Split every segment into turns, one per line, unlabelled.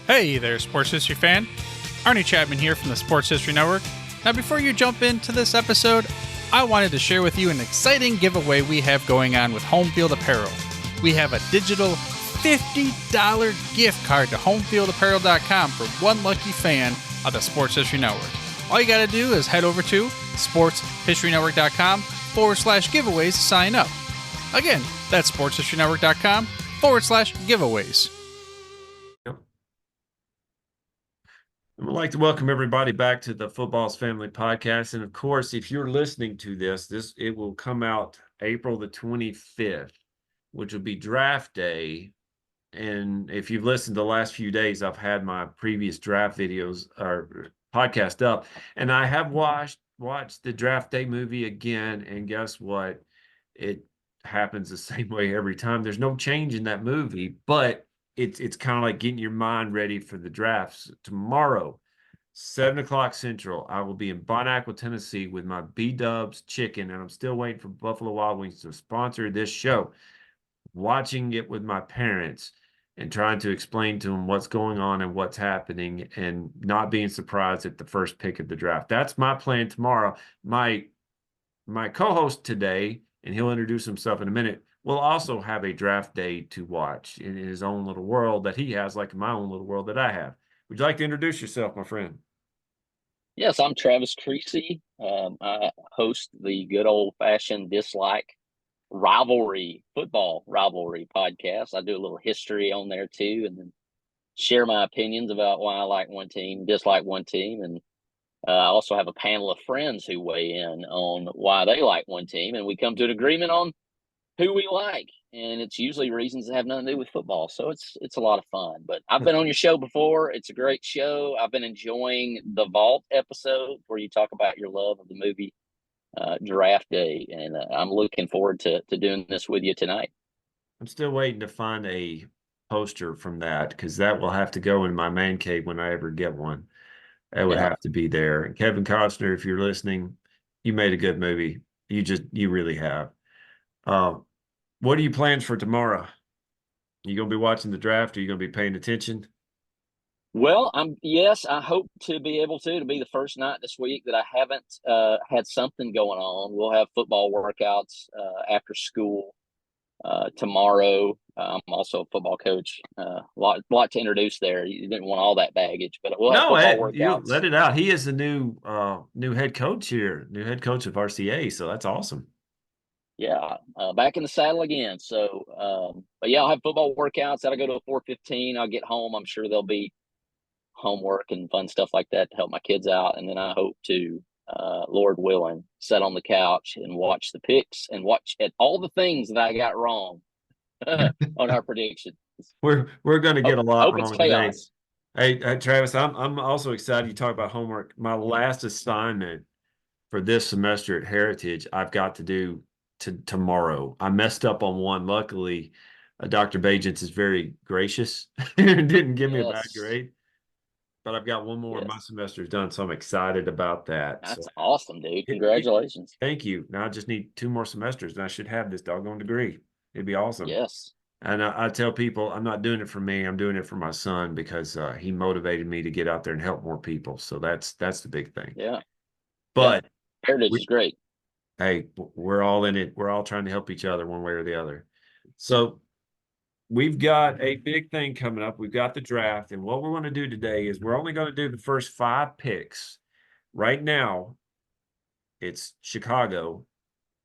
Hey there, sports history fan. Arnie Chapman here from the Sports History Network. Now, before you jump into this episode, I wanted to share with you an exciting giveaway we have going on with Home Field Apparel. We have a digital $50 gift card to homefieldapparel.com for one lucky fan of the Sports History Network. All you got to do is head over to sportshistorynetwork.com/giveaways to sign up. Again, that's sportshistorynetwork.com/giveaways.
I would like to welcome everybody back to the Football's Family Podcast. And of course, if you're listening to this, it will come out April the 25th, which will be draft day. And if you've listened the last few days, I've had my previous draft videos or podcast up. And I have watched the draft day movie again. And guess what? It happens the same way every time. There's no change in that movie, but it's kind of like getting your mind ready for the drafts. Tomorrow, 7 o'clock Central, I will be in Bon Aqua, Tennessee with my B-Dubs chicken, and I'm still waiting for Buffalo Wild Wings to sponsor this show. Watching it with my parents and trying to explain to them what's going on and what's happening and not being surprised at the first pick of the draft. That's my plan tomorrow. My co-host today, and he'll introduce himself in a minute, will also have a draft day to watch in his own little world that he has, like my own little world that I have. Would you like to introduce yourself, my friend?
Yes, I'm Travis Creasy. I host the good old-fashioned dislike football rivalry podcast. I do a little history on there too, and then share my opinions about why I like one team, dislike one team, and I also have a panel of friends who weigh in on why they like one team, and we come to an agreement on who we like, and it's usually reasons that have nothing to do with football. So it's a lot of fun. But I've been on your show before. It's a great show. I've been enjoying the Vault episode where you talk about your love of the movie Draft Day, and I'm looking forward to doing this with you tonight.
I'm still waiting to find a poster from that because that will have to go in my man cave when I ever get one. That would have to be there. And Kevin Costner, if you're listening, you made a good movie. You really have. What are your plans for tomorrow? You gonna be watching the draft? Are you gonna be paying attention?
Well, I hope to be able to be the first night this week that I haven't had something going on. We'll have football workouts after school tomorrow. I'm also a football coach. Lot to introduce there. You didn't want all that baggage, but we'll have football
You
workouts.
let it out. He is the new head coach here, new head coach of RCA. So that's awesome.
Yeah, back in the saddle again. So, but yeah, I'll have football workouts. That'll go to a 4:15. I'll get home. I'm sure there'll be homework and fun stuff like that to help my kids out. And then I hope to, Lord willing, sit on the couch and watch the picks and watch at all the things that I got wrong on our predictions.
We're going to get a lot
Hope it's
wrong today.
chaos.
Hey, Travis, I'm also excited you talk about homework. My last assignment for this semester at Heritage, I've got to do tomorrow. I messed up on one. Luckily, Dr. Bajents is very gracious and didn't give me a bad grade. But I've got one more. My semester's done, so I'm excited about that.
That's awesome, dude. Congratulations.
Thank you. Now I just need 2 more semesters, and I should have this doggone degree. It'd be awesome.
Yes.
And I tell people I'm not doing it for me. I'm doing it for my son because he motivated me to get out there and help more people. So that's the big thing.
Yeah.
But
Heritage is great.
Hey, we're all in it. We're all trying to help each other one way or the other. So we've got a big thing coming up. We've got the draft. And what we're going to do today is we're only going to do the first 5 picks. Right now, it's Chicago,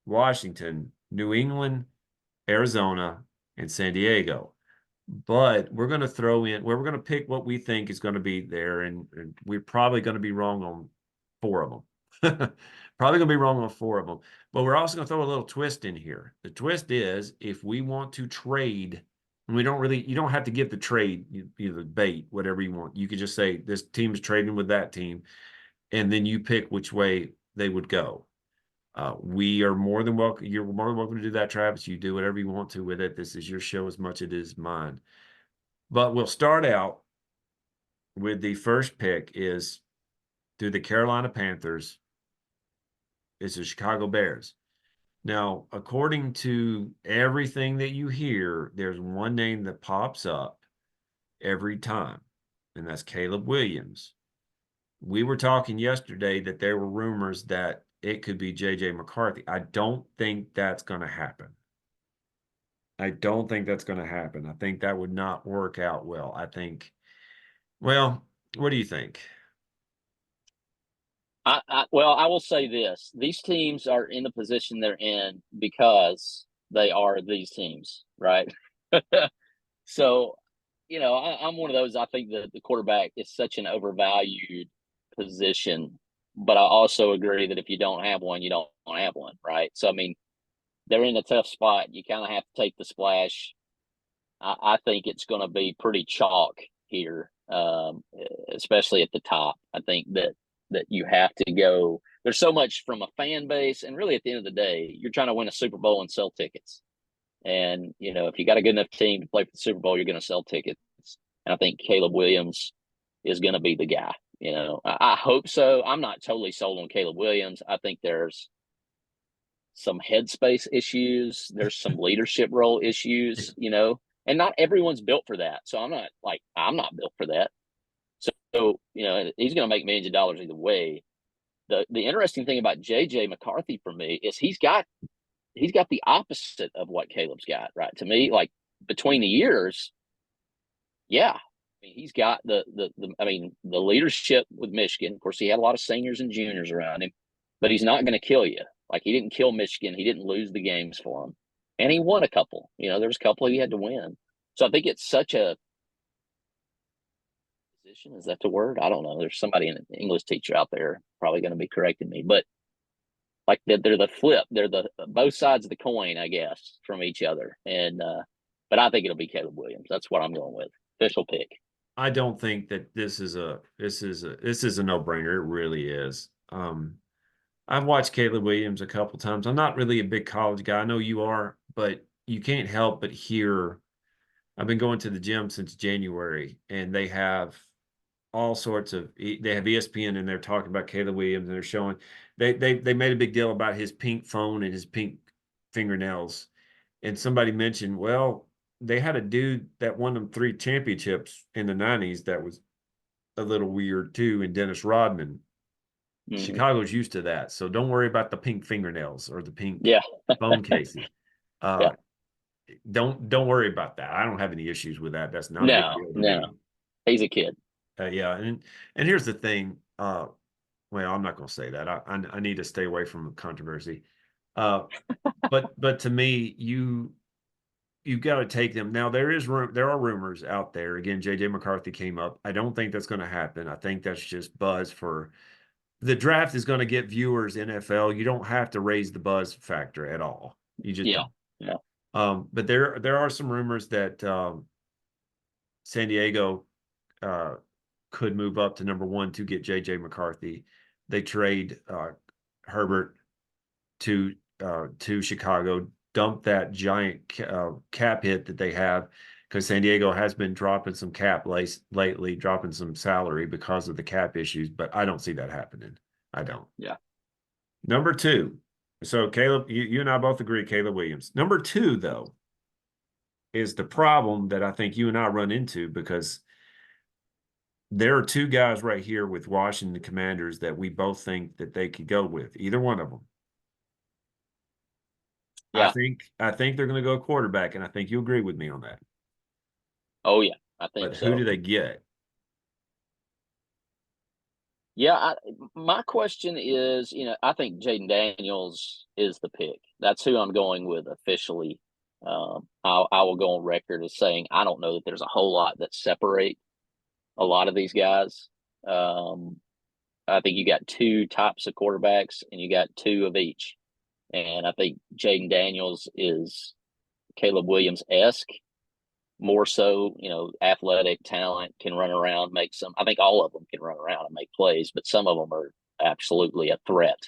Washington, New England, Arizona, and San Diego. But we're going to throw in where we're going to pick what we think is going to be there. And we're probably going to be wrong on 4 of them. Probably going to be wrong on 4 of them. But we're also going to throw a little twist in here. The twist is if we want to trade, and you don't have to give the trade, the bait, whatever you want. You could just say this team is trading with that team, and then you pick which way they would go. We are more than welcome. You're more than welcome to do that, Travis. You do whatever you want to with it. This is your show as much as it is mine. But we'll start out with the first pick is through the Carolina Panthers. It's the Chicago Bears. Now, according to everything that you hear, there's one name that pops up every time. and that's Caleb Williams. We were talking yesterday that there were rumors that it could be J.J. McCarthy. I don't think that's going to happen. I don't think that's going to happen. I think that would not work out well. I think, well, what do you think?
Well, I will say this: these teams are in the position they're in because they are these teams, right? So, I'm one of those. I think that the quarterback is such an overvalued position, but I also agree that if you don't have one, you don't have one, right? So, I mean, they're in a tough spot. You kind of have to take the splash. I think it's going to be pretty chalk here, especially at the top. I think that you have to go. There's so much from a fan base, and really at the end of the day, you're trying to win a Super Bowl and sell tickets. And if you got a good enough team to play for the Super Bowl, you're going to sell tickets. And I think Caleb Williams is going to be the guy. I hope so. I'm not totally sold on Caleb Williams. I think there's some headspace issues. There's some leadership role issues. And not everyone's built for that. So I'm not built for that. So he's going to make millions of dollars either way. The interesting thing about JJ McCarthy for me is he's got the opposite of what Caleb's got, right? To me, like between the years, yeah. I mean, he's got the leadership with Michigan. Of course, he had a lot of seniors and juniors around him, but he's not going to kill you. Like, he didn't kill Michigan. He didn't lose the games for him. And he won a couple. There was a couple he had to win. So I think it's such a position. Is that the word? I don't know. There's somebody, an English teacher out there probably going to be correcting me. But like they're the flip. They're the both sides of the coin, I guess, from each other. And but I think it'll be Caleb Williams. That's what I'm going with. Official pick.
I don't think that this is a no-brainer. It really is. I've watched Caleb Williams a couple times. I'm not really a big college guy. I know you are, but you can't help but hear. I've been going to the gym since January, and they have all sorts of. They have ESPN, and they're talking about Caleb Williams, and they're showing. They made a big deal about his pink phone and his pink fingernails, and somebody mentioned, well, they had a dude that won them 3 championships in the 90s that was a little weird too, and Dennis Rodman. Mm-hmm. Chicago's used to that, so don't worry about the pink fingernails or the pink phone cases. Don't worry about that. I don't have any issues with that. That's not a big deal to me.
He's a kid.
And here's the thing. Well, I'm not going to say that. I need to stay away from controversy. But to me, you've got to take them. Now, there are rumors out there. Again, J.J. McCarthy came up. I don't think that's going to happen. I think that's just buzz for the draft is going to get viewers, NFL. You don't have to raise the buzz factor at all. You just don't.
Yeah.
But there are some rumors that San Diego could move up to number 1 to get J.J. McCarthy. They trade Herbert to Chicago, dump that giant cap hit that they have, because San Diego has been dropping some cap lately, dropping some salary because of the cap issues, but I don't see that happening. I don't.
Yeah.
Number 2. So Caleb, you and I both agree, Caleb Williams. Number 2, though, is the problem that I think you and I run into, because there are 2 guys right here with Washington Commanders that we both think that they could go with, either one of them. Yeah. I think they're going to go quarterback, and I think you agree with me on that.
Oh, yeah, I think so.
But who do they get?
Yeah, my question is, I think Jaden Daniels is the pick. That's who I'm going with officially. I will go on record as saying I don't know that there's a whole lot that separate a lot of these guys. I think you got 2 types of quarterbacks, and you got 2 of each. And I think Jaden Daniels is Caleb Williams-esque, more so, athletic talent, can run around, make some. I think all of them can run around and make plays, but some of them are absolutely a threat.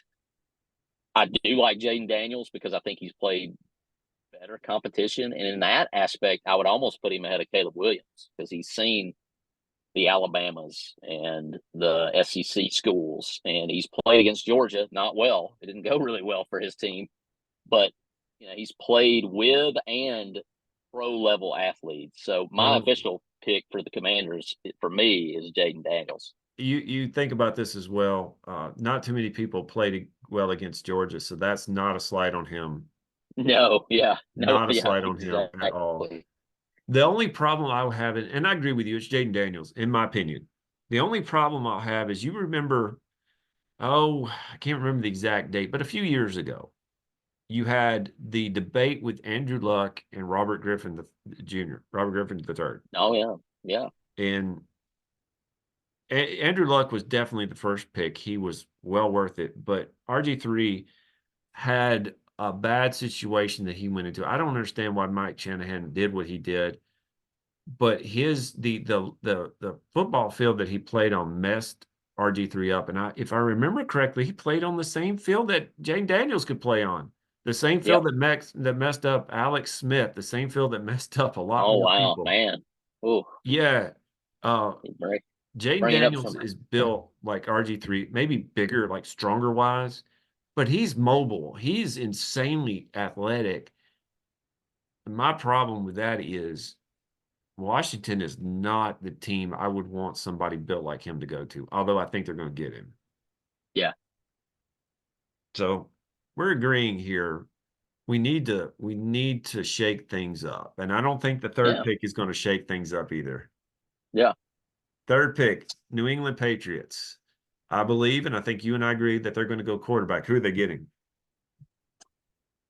I do like Jaden Daniels because I think he's played better competition. And in that aspect, I would almost put him ahead of Caleb Williams because he's seen the Alabamas and the SEC schools, and he's played against Georgia, not well. It didn't go really well for his team, but he's played with and pro level athletes. So my official pick for the Commanders for me is Jaden Daniels.
You think about this as well. Not too many people played well against Georgia, so that's not a slight on him.
No, yeah, no,
Not a
yeah,
slight on him at all. The only problem I'll have, and I agree with you, it's Jaden Daniels, in my opinion. The only problem I'll have is you remember, I can't remember the exact date, but a few years ago, you had the debate with Andrew Luck and Robert Griffin Jr., Robert Griffin III.
Oh, yeah, yeah.
And Andrew Luck was definitely the first pick. He was well worth it, but RG3 had a bad situation that he went into. I don't understand why Mike Shanahan did what he did, but the football field that he played on messed RG3 up. And if I remember correctly, he played on the same field that Jane Daniels could play on. The same field that messed up Alex Smith, the same field that messed up a lot
Oh,
more
wow,
people.
man. Oh,
Yeah. Jaden
bring it up
Daniels
from
is built like RG3, maybe bigger, like stronger wise, but he's mobile. He's insanely athletic. My problem with that is Washington is not the team I would want somebody built like him to go to, although I think they're going to get him.
Yeah.
So we're agreeing here. We need to shake things up. And I don't think the third pick is going to shake things up either.
Yeah.
Third pick, New England Patriots. I believe, and I think you and I agree that they're going to go quarterback. Who are they getting?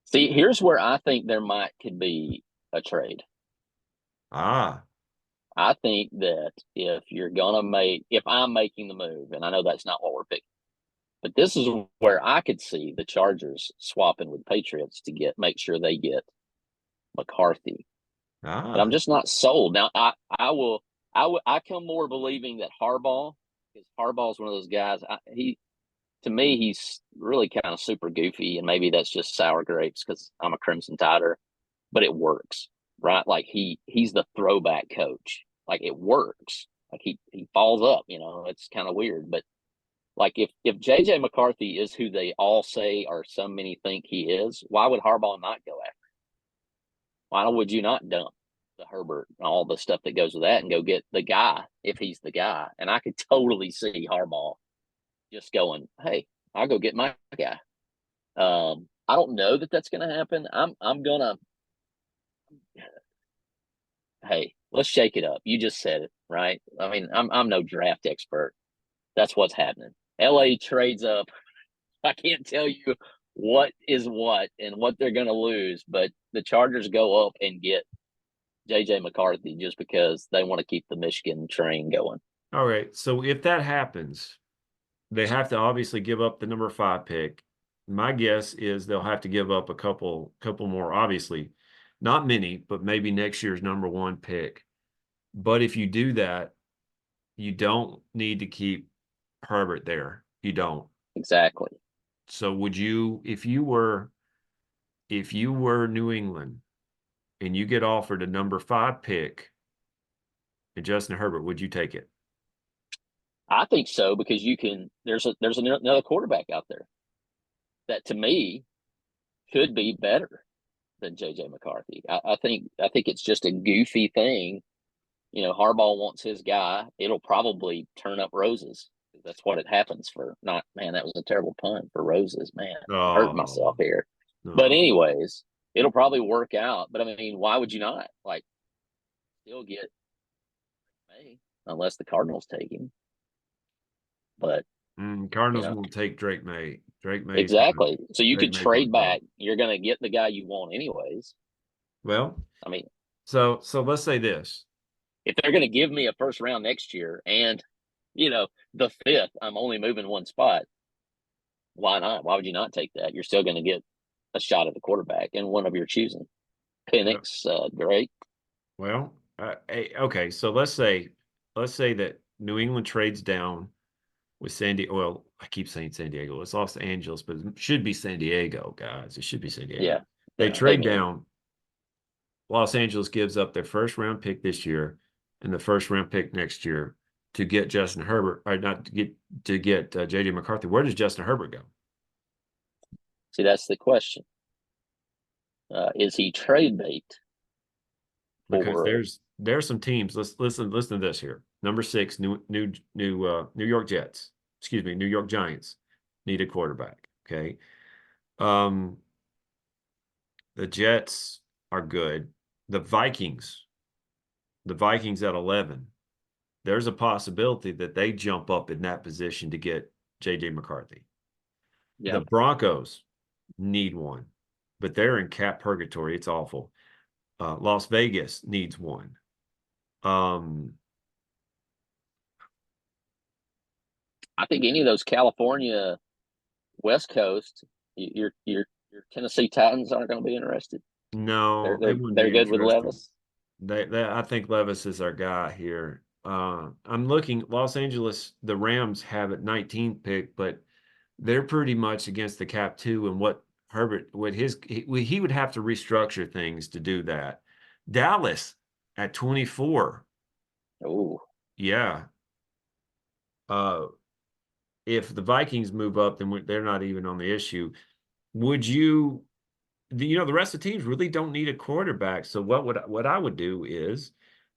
See, here's where I think could be a trade.
Ah.
I think that if I'm making the move, and I know that's not what we're picking, but this is where I could see the Chargers swapping with Patriots to make sure they get McCarthy. But I'm just not sold. Now I come more believing that Harbaugh, because Harbaugh's one of those guys. To me, he's really kind of super goofy, and maybe that's just sour grapes because I'm a Crimson Tider, but it works, right? Like he's the throwback coach. Like it works. Like he falls up, it's kind of weird. But like if JJ McCarthy is who they all say or so many think he is, why would Harbaugh not go after him? Why would you not dump the Herbert and all the stuff that goes with that and go get the guy if he's the guy? And I could totally see Harbaugh just going, hey, I'll go get my guy. I don't know that that's going to happen. I'm gonna, hey, let's shake it up. You just said it, right? I mean, I'm no draft expert. That's what's happening. LA trades up. I can't tell you what is what and what they're going to lose, but the Chargers go up and get JJ McCarthy just because they want to keep the Michigan train going.
All right. So if that happens, they have to obviously give up the number 5 pick. My guess is they'll have to give up a couple more, obviously. Not many, but maybe next year's number 1 pick. But if you do that, you don't need to keep Herbert there. You don't.
Exactly.
So would you, if you were New England and you get offered a number 5 pick and Justin Herbert, would you take it?
I think so, because there's another quarterback out there that to me could be better than JJ McCarthy. I think it's just a goofy thing. Harbaugh wants his guy. It'll probably turn up roses. That's what it happens for. Not, man, that was a terrible pun for roses, man. I'm hurting myself here.
No.
But anyways, it'll probably work out. But I mean, why would you not? Like, still get May, unless the Cardinals take him. But
Cardinals won't take Drake May. Drake May.
Exactly. So you could trade back. You're going to get the guy you want anyways.
Well,
I mean,
so let's say this.
If they're going to give me a first round next year and, the 5th, I'm only moving 1 spot. Why not? Why would you not take that? You're still going to get a shot at the quarterback and one of your choosing. Penix, Drake.
Well, okay. So let's say that New England trades down with San Diego. Well, I keep saying San Diego. It's Los Angeles, but it should be San Diego, guys. It should be San Diego.
Yeah.
They trade down. Los Angeles gives up their first round pick this year and the first round pick next year to get Justin Herbert, or not to get JJ McCarthy. Where does Justin Herbert go?
See, that's the question. Is he trade bait?
Because there are some teams. Let's listen to this here. Number 6, New York Jets. Excuse me, New York Giants need a quarterback. Okay. The Jets are good. The Vikings at 11. There's a possibility that they jump up in that position to get J.J. McCarthy.
Yeah.
The Broncos need one, but they're in cap purgatory. It's awful. Las Vegas needs one.
I think any of those California West Coast, your Tennessee Titans aren't going to be interested.
No, they wouldn't
They're
be
good with
interested.
Levis.
I think Levis is our guy here. I'm looking. Los Angeles, the Rams have it 19th pick, but they're pretty much against the cap too. And what Herbert, he would have to restructure things to do that. Dallas at 24.
Oh,
Yeah. If the Vikings move up, then they're not even on the issue. Would you? The rest of the teams really don't need a quarterback. So what I would do is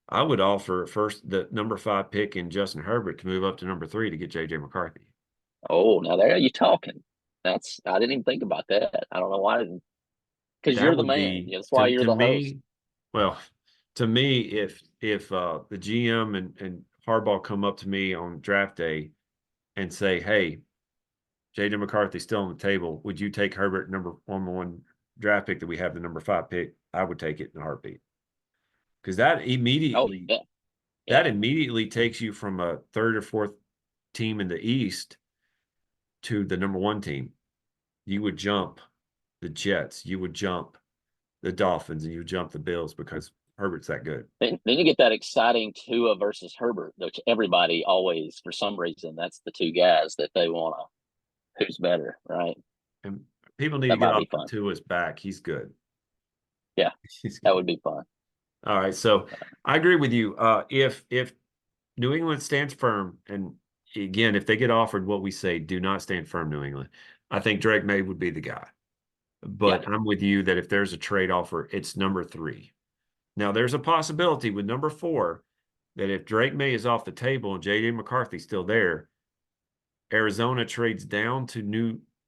I would offer first the number 5 pick in Justin Herbert to move up to number 3 to get J.J. McCarthy.
oh, now there you talking. I didn't even think about that. I don't know why I didn't. Because
That
you're the
would
man.
be
Yeah, that's why you're
to
the host.
me. Well, to me, if the GM and Harbaugh come up to me on draft day and say, "Hey, J.J. McCarthy's still on the table. Would you take Herbert number 1 draft pick that we have the number 5 pick?" I would take it in a heartbeat because that
Oh,
immediately
yeah.
that
Yeah.
immediately takes you from a 3rd or 4th team in the East to the number 1 team. You would jump the Jets, you would jump the Dolphins, and you would jump the Bills because Herbert's that good.
Then you get that exciting Tua versus Herbert, which everybody always, for some reason, that's the two guys that they want to. Who's better, right?
And people need to
That
get
might
off
be fun.
Tua's back. He's good.
Yeah,
He's
that
good.
would be fun.
All right, so I agree with you. If New England stands firm, and again, if they get offered what we say, do not stand firm, New England. I think Drake May would be the guy.
Yeah.
But I'm with you that if there's a trade offer, it's number 3. Now, there's a possibility with number 4 that if Drake May is off the table and J.J. McCarthy's still there, Arizona trades down to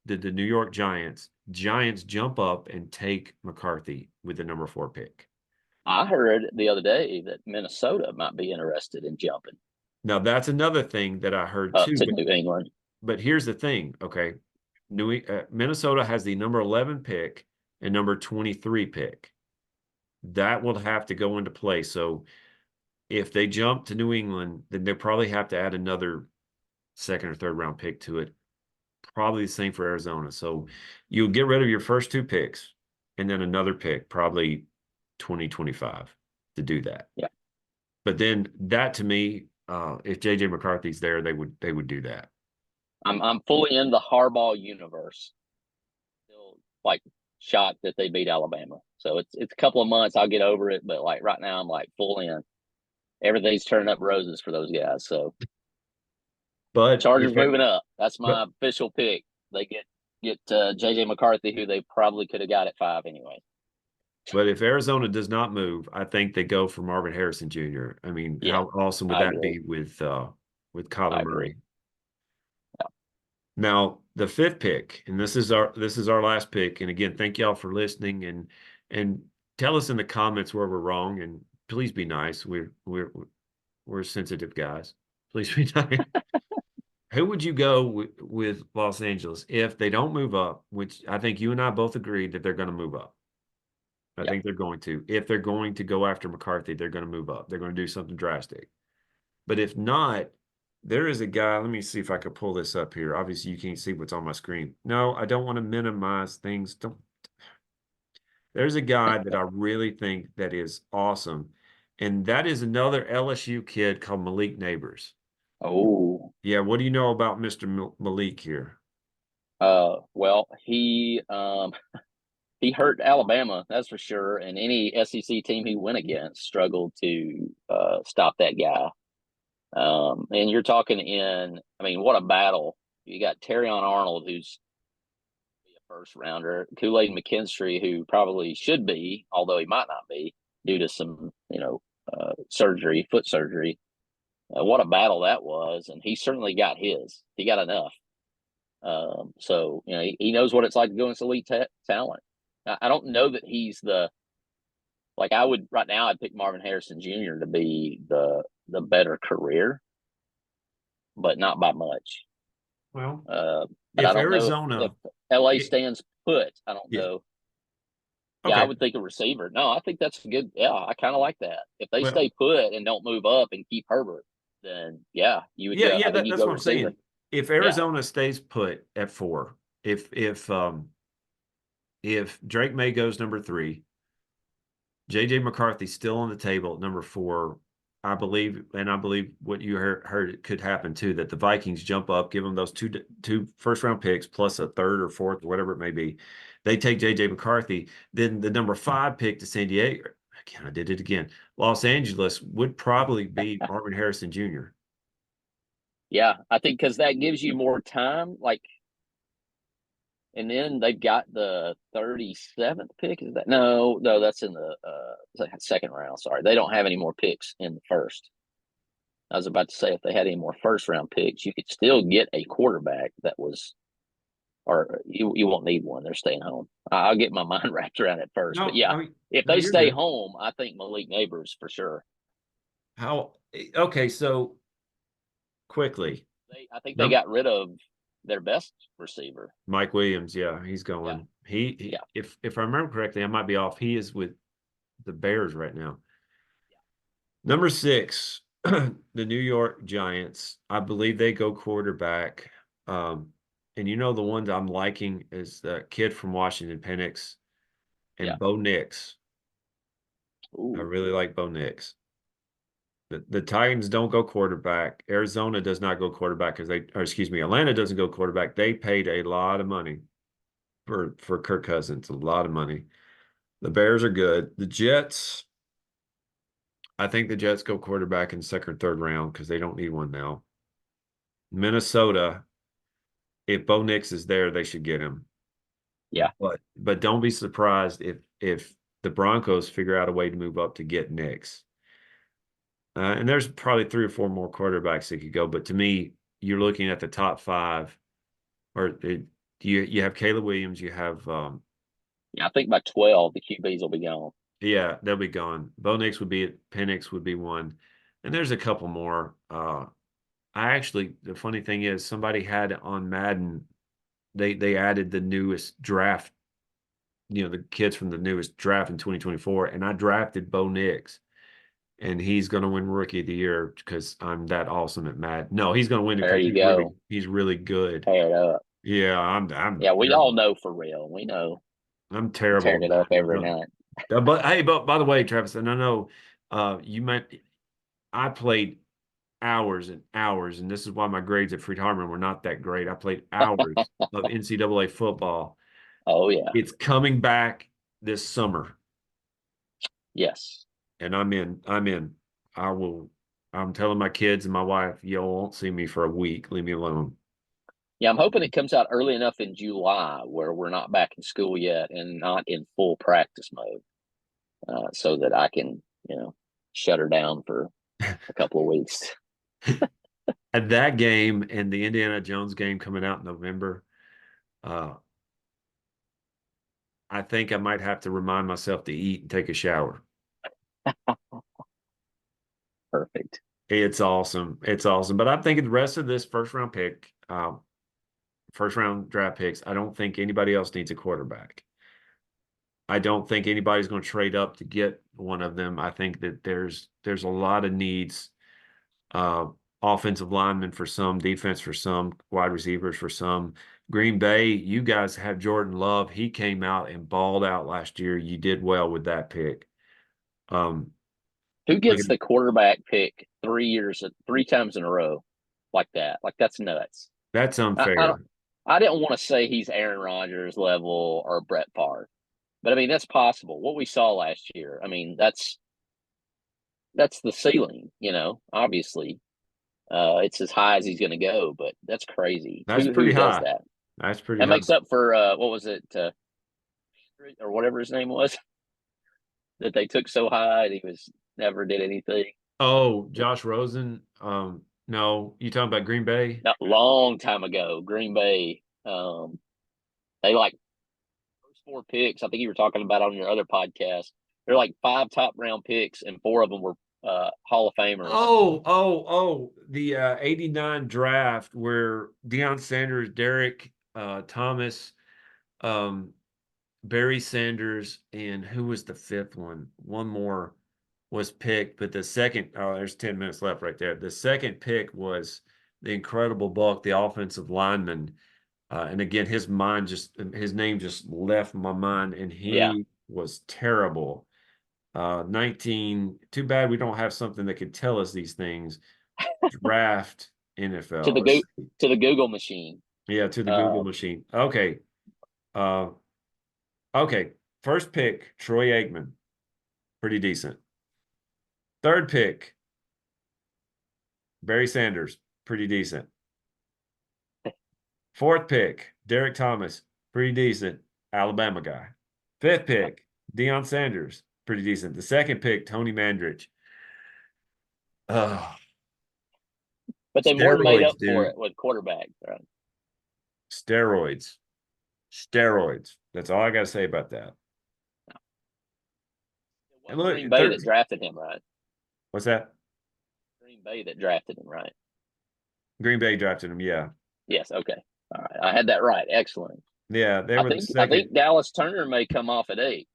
the New York Giants. Giants jump up and take McCarthy with the number 4 pick.
I heard the other day that Minnesota might be interested in jumping
Now, that's another thing that I heard
up
too.
to New England.
But here's the thing, okay? Minnesota has the number 11 pick and number 23 pick. That will have to go into play. So if they jump to New England, then they'll probably have to add another 2nd or 3rd round pick to it. Probably the same for Arizona. So you'll get rid of your first 2 picks and then another pick, probably 2025 to do that.
Yeah.
But then that to me, if JJ McCarthy's there, they would do that.
I'm fully in the Harbaugh universe. Still like shocked that they beat Alabama. So it's a couple of months, I'll get over it. But like right now, I'm like full in. Everything's turning up roses for those guys. So
But
Chargers moving up. That's my official pick. They get JJ McCarthy, who they probably could have got at 5 anyway.
But if Arizona does not move, I think they go for Marvin Harrison Jr. I mean,
Yeah,
how awesome would
I
that
agree.
be with Kyler
I
Murray?
agree. Yeah.
Now, the 5th pick, and this is our last pick. And again, thank y'all for listening and tell us in the comments where we're wrong. And please be nice. We're sensitive guys. Please be nice. Who would you go with Los Angeles if they don't move up? Which I think you and I both agreed that they're going to move up. I think they're going to. If they're going to go after McCarthy, they're going to move up. They're going to do something drastic. But if not, there is a guy. Let me see if I could pull this up here. Obviously, you can't see what's on my screen. No, I don't want to minimize things. There's a guy that I really think that is awesome, and that is another LSU kid called Malik Neighbors.
Oh.
Yeah, what do you know about Mr. Malik here?
Well, he hurt Alabama, that's for sure. And any SEC team he went against struggled to stop that guy. And you're talking what a battle. You got Terrion Arnold, who's a first rounder, Kool-Aid McKinstry, who probably should be, although he might not be, due to some, foot surgery. What a battle that was, and he certainly got his. He got enough. So he knows what it's like to go into elite talent. I don't know that he's I would right now. I'd pick Marvin Harrison Jr. to be the better career, but not by much.
Well,
but I
if
don't know
Arizona,
if LA stands put. I don't
yeah,
know. Yeah, I
okay.
would think a receiver. No, I think that's good. Yeah, I kind of like that. If they
Well,
stay put and don't move up and keep Herbert, then yeah, you would go. I think you
that's
go
what I'm
receiver.
saying. If
Yeah,
Arizona stays put at 4, if Drake May goes number 3, JJ McCarthy's still on the table at number 4. I believe what you heard could happen too, that the Vikings jump up, give them those two first round picks plus a third or fourth, or whatever it may be. They take JJ McCarthy. Then the number 5 pick to San Diego, again, I did it again. Los Angeles would probably be Marvin Harrison Jr.
yeah. I think because that gives you more time. And then they've got the 37th pick. Is that no? That's in the second round. Sorry, they don't have any more picks in the first. I was about to say if they had any more first round picks, you could still get a quarterback that was, or you won't need one. They're staying home. I'll get my mind wrapped around it first. But
No,
yeah,
I mean,
if
no,
they
you're
stay
good.
home, I think Malik Neighbors for sure.
Okay, so quickly,
I think they got rid of their best receiver.
Mike Williams, yeah, he's going.
Yeah.
He if I remember correctly, I might be off. He is with the Bears right now. Number 6, the New York Giants. I believe they go quarterback. And the ones I'm liking is the kid from Washington, Penix, and Bo Nix.
Ooh.
I really like Bo Nix. The Titans don't go quarterback. Arizona does not go quarterback Atlanta doesn't go quarterback. They paid a lot of money for Kirk Cousins, a lot of money. The Bears are good. The Jets, I think the Jets go quarterback in second or third round because they don't need one now. Minnesota, if Bo Nix is there, they should get him.
Yeah.
But don't be surprised if the Broncos figure out a way to move up to get Nix. And there's probably 3 or 4 more quarterbacks that could go. But to me, you're looking at the top 5. You have Caleb Williams. You have
I think by 12 the QBs will be gone.
Yeah, they'll be gone. Bo Nix would be it. Penix would be one, and there's a couple more. The funny thing is, somebody had on Madden. They added the newest draft. The kids from the newest draft in 2024, and I drafted Bo Nix. And he's going to win Rookie of the Year because I'm that awesome at Madden. No, he's going to win it
There
because
you go.
he's really good.
Tear it up.
Yeah, I'm
Yeah, we
terrible.
all know for real. We know.
I'm terrible.
Tearing it up every night.
But hey, by the way, Travis, and I know I played hours and hours, and this is why my grades at Freed Harmon were not that great. I played hours of NCAA football.
Oh yeah.
It's coming back this summer.
Yes.
And I'm in. I'm telling my kids and my wife, y'all won't see me for a week. Leave me alone.
Yeah, I'm hoping it comes out early enough in July where we're not back in school yet and not in full practice mode, so that I can, shut her down for a couple of weeks.
At that game and the Indiana Jones game coming out in November, I think I might have to remind myself to eat and take a shower.
Perfect.
It's awesome. It's awesome. But I'm thinking the rest of this first round draft picks, I don't think anybody else needs a quarterback. I don't think anybody's going to trade up to get one of them. I think that there's a lot of needs. Offensive linemen for some, defense for some, wide receivers for some. Green Bay, you guys have Jordan Love. He came out and balled out last year. You did well with that pick.
Who gets the quarterback pick 3 times in a row like that? Like that's nuts.
That's unfair.
I didn't want to say he's Aaron Rodgers level or Brett Favre, but I mean that's possible. What we saw last year, I mean that's the ceiling. Obviously, it's as high as he's going to go, but that's crazy.
That's pretty
who does
high.
that?
That's pretty
That
high.
makes up for what was it, or whatever his name was, that they took so high. And he was never did anything.
Oh, Josh Rosen. No, you talking about Green Bay?
Not long time ago, Green Bay. They like first 4 picks. I think you were talking about on your other podcast. They're like 5 top round picks, and 4 of them were Hall of Famers.
The 89 draft where Deion Sanders, Derek Thomas, um, Barry Sanders, and who was the 5th one? One more was picked, but the second, oh, there's 10 minutes left right there. The second pick was the incredible Buck, the offensive lineman. And again, his name just left my mind, and
Yeah,
he was terrible. 19, too bad we don't have something that could tell us these things. Draft
to
NFL.
the
Let's
go
see.
to the Google machine.
Yeah, to the Google
Uh,
machine. Okay. Uh, okay. First pick, Troy Aikman. Pretty decent. Third pick, Barry Sanders. Pretty decent. Fourth pick, Derek Thomas. Pretty decent. Alabama guy. Fifth pick, Deion Sanders. Pretty decent. The second pick, Tony Mandrich. Oh,
but they more than made
steroids,
up for
dude.
it with quarterback. Right?
Steroids. Steroids. That's all I got to say about that.
It
And
was
look,
Green Bay that drafted him, right?
what's that?
Green Bay that drafted him, right?
Green Bay drafted him. Yeah.
Yes. Okay. All right. I had that right. Excellent.
Yeah. They
I
were the
think I
second.
think Dallas Turner may come off at 8.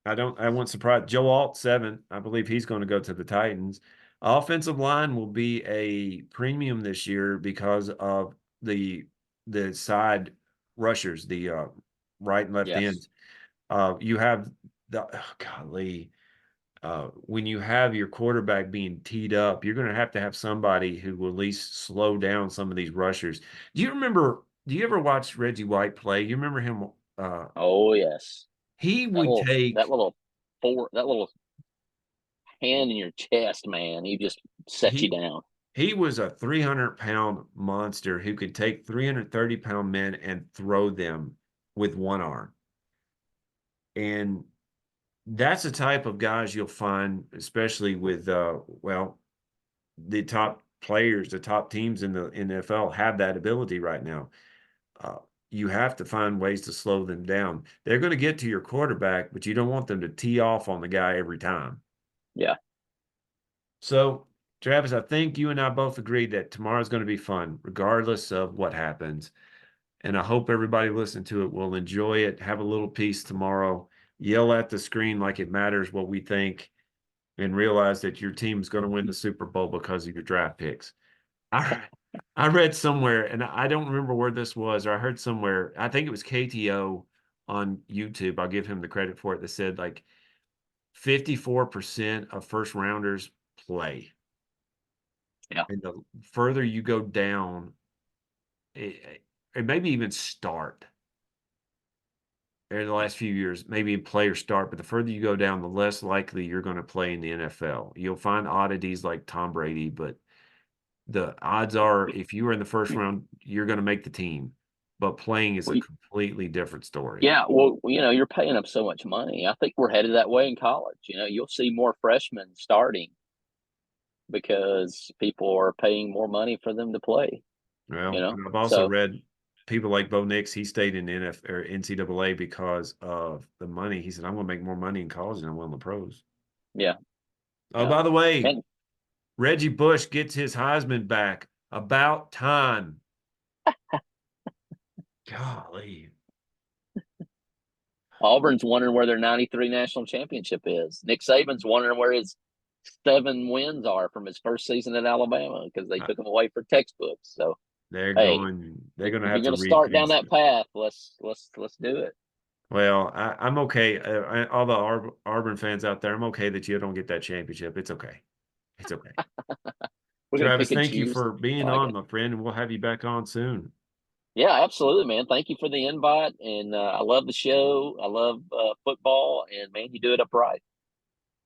I won't surprise Joe Alt 7. I believe he's going to go to the Titans. Offensive line will be a premium this year because of the side rushers, the right and left
Yes.
ends. You have golly, when you have your quarterback being teed up, you're going to have somebody who will at least slow down some of these rushers. Do you ever watch Reggie White play? You remember him?
Oh yes.
He
That
would
little that
take
little that little hand in your chest, man. He just sets you
he
down.
he was a 300-pound monster who could take 330-pound men and throw them with one arm. And that's the type of guys you'll find, especially with the top players, the top teams in the NFL have that ability right now. Uh, you have to find ways to slow them down. They're going to get to your quarterback, but you don't want them to tee off on the guy every time.
Yeah.
So, Travis, I think you and I both agreed that tomorrow's going to be fun, regardless of what happens. And I hope everybody listening to it will enjoy it, have a little peace tomorrow, yell at the screen like it matters what we think, and realize that your team's going to win the Super Bowl because of your draft picks. I, I read somewhere, and I don't remember where this was, or I heard somewhere, I think it was KTO on YouTube. I'll give him the credit for it, that said like 54% of first rounders play.
Yeah.
And the further you go down, it maybe even start in the last few years, maybe play or start, but the further you go down, the less likely you're going to play in the NFL. You'll find oddities like Tom Brady, but the odds are if you were in the first round, you're going to make the team. But playing is a completely different story.
Yeah, well, you're paying them so much money. I think we're headed that way in college. You'll see more freshmen starting because people are paying more money for them to play.
Well, and I've also
So
read people like Bo Nix. He stayed in NFL or NCAA because of the money. He said, "I'm going to make more money in college than I will in the pros."
yeah,
Oh,
yeah.
by the way,
And
Reggie Bush gets his Heisman back. About time. Golly.
Auburn's wondering where their '93 national championship is. Nick Saban's wondering where his 7 wins are from his first season at Alabama because they took him away for textbooks. So
They're
hey,
going
if
to
you're
have to
going to start down
repeat.
that path, let's do it.
Well, I'm okay. All the Auburn fans out there, I'm okay that you don't get that championship. It's okay. It's okay.
We're going to
Travis,
pick and
thank you
choose.
for
I
being
like
on,
it.
my friend, and we'll have you back on soon.
Yeah, absolutely, man. Thank you for the invite, and I love the show. I love football, and man, you do it upright.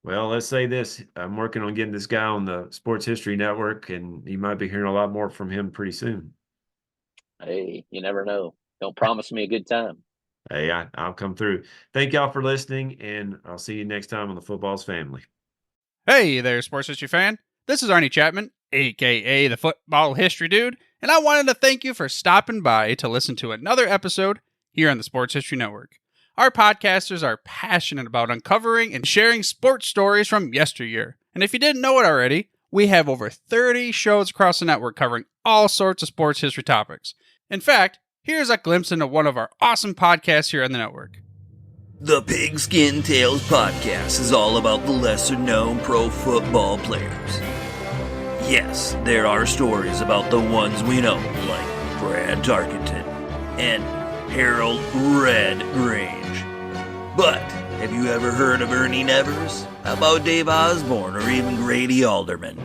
Well, let's say this. I'm working on getting this guy on the Sports History Network, and you might be hearing a lot more from him pretty soon.
Hey, you never know. Don't promise me a good time.
Hey, I'll come through. Thank y'all for listening, and I'll see you next time on the Football's Family.
Hey there, sports history fan. This is Arnie Chapman, aka the Football History Dude, and I wanted to thank you for stopping by to listen to another episode here on the Sports History Network. Our podcasters are passionate about uncovering and sharing sports stories from yesteryear. And if you didn't know it already, we have over 30 shows across the network covering all sorts of sports history topics. In fact, here's a glimpse into one of our awesome podcasts here on the network.
The Pigskin Tales podcast is all about the lesser-known pro football players. Yes, there are stories about the ones we know, like Brad Tarkenton and Harold Red Grange. But have you ever heard of Ernie Nevers? How about Dave Osborne or even Grady Alderman?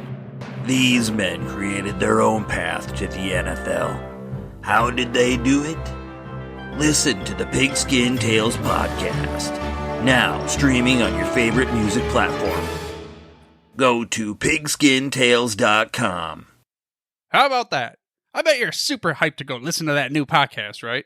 These men created their own path to the NFL. How did they do it? Listen to the Pigskin Tales podcast, now streaming on your favorite music platform. Go to pigskintales.com.
How about that? I bet you're super hyped to go listen to that new podcast, right?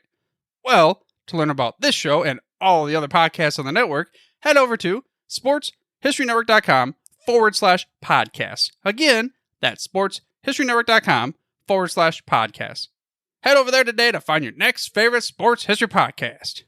Well, to learn about this show and all the other podcasts on the network, head over to sportshistorynetwork.com/podcast. Again, that's sportshistorynetwork.com/podcast. Head over there today to find your next favorite sports history podcast.